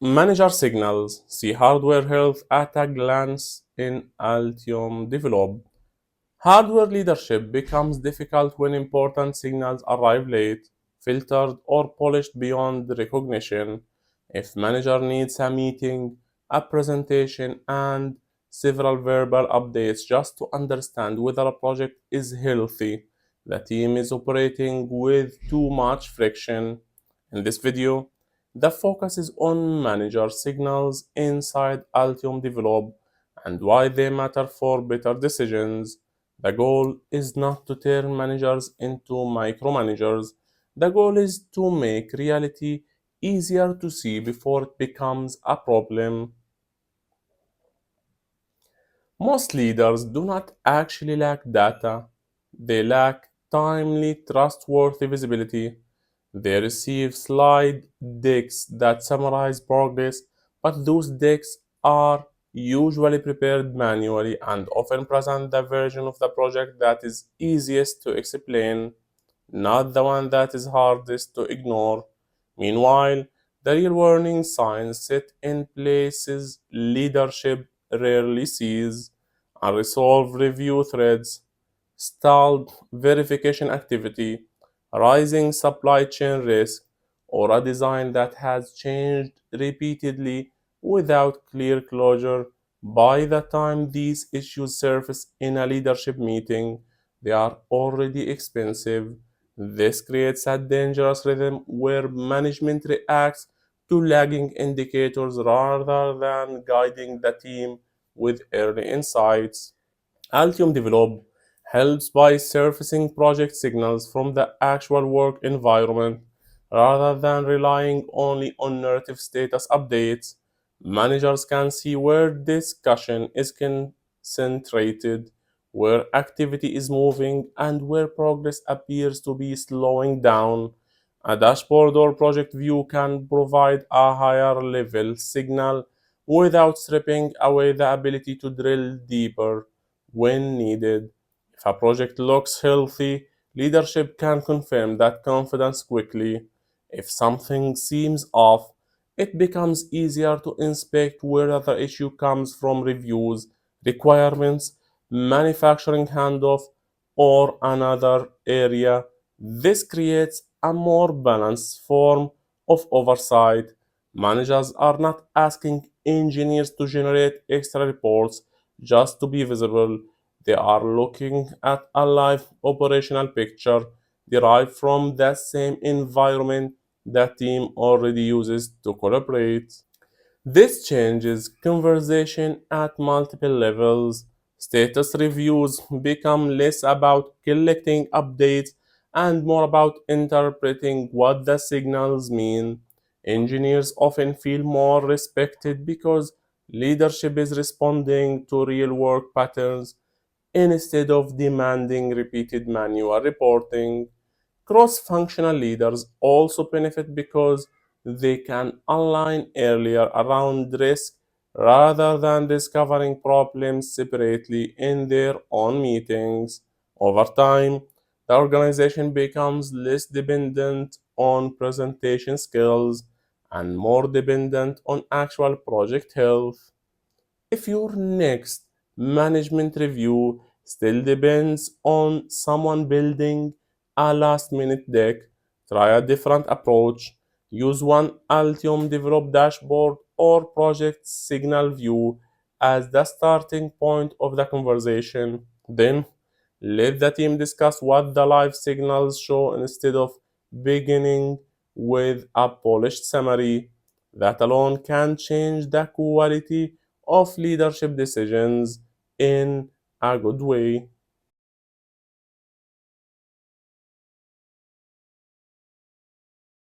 Manager signals. See hardware health at a glance in Altium Develop. Hardware leadership becomes difficult when important signals arrive late, filtered, or polished beyond recognition. If manager needs a meeting, a presentation, and several verbal updates just to understand whether a project is healthy, the team is operating with too much friction. In this video, the focus is on manager signals inside Altium Develop and why they matter for better decisions. The goal is not to turn managers into micromanagers. The goal is to make reality easier to see before it becomes a problem. Most leaders do not actually lack data, they lack timely, trustworthy visibility. They receive slide decks that summarize progress, but those decks are usually prepared manually and often present the version of the project that is easiest to explain, not the one that is hardest to ignore. Meanwhile, the real warning signs sit in places leadership rarely sees: unresolved review threads, stalled verification activity, rising supply chain risk, or a design that has changed repeatedly without clear closure. By the time these issues surface in a leadership meeting, they are already expensive. This creates a dangerous rhythm where management reacts to lagging indicators rather than guiding the team with early insights. Altium Develop helps by surfacing project signals from the actual work environment rather than relying only on narrative status updates. Managers can see where discussion is concentrated, where activity is moving, and where progress appears to be slowing down. A dashboard or project view can provide a higher level signal without stripping away the ability to drill deeper when needed. If a project looks healthy, leadership can confirm that confidence quickly. If something seems off, it becomes easier to inspect where the issue comes from: reviews, requirements, manufacturing handoff, or another area. This creates a more balanced form of oversight. Managers are not asking engineers to generate extra reports just to be visible. They are looking at a live operational picture derived from the same environment the team already uses to collaborate. This changes conversation at multiple levels. Status reviews become less about collecting updates and more about interpreting what the signals mean. Engineers often feel more respected because leadership is responding to real work patterns instead of demanding repeated manual reporting. Cross functional leaders also benefit because they can align earlier around risk rather than discovering problems separately in their own meetings. Over time, the organization becomes less dependent on presentation skills and more dependent on actual project health. If your next management review still depends on someone building a last minute deck, try a different approach. Use one Altium Develop dashboard or project signal view as the starting point of the conversation. Then let the team discuss what the live signals show instead of beginning with a polished summary. That alone can change the quality of leadership decisions in a good way.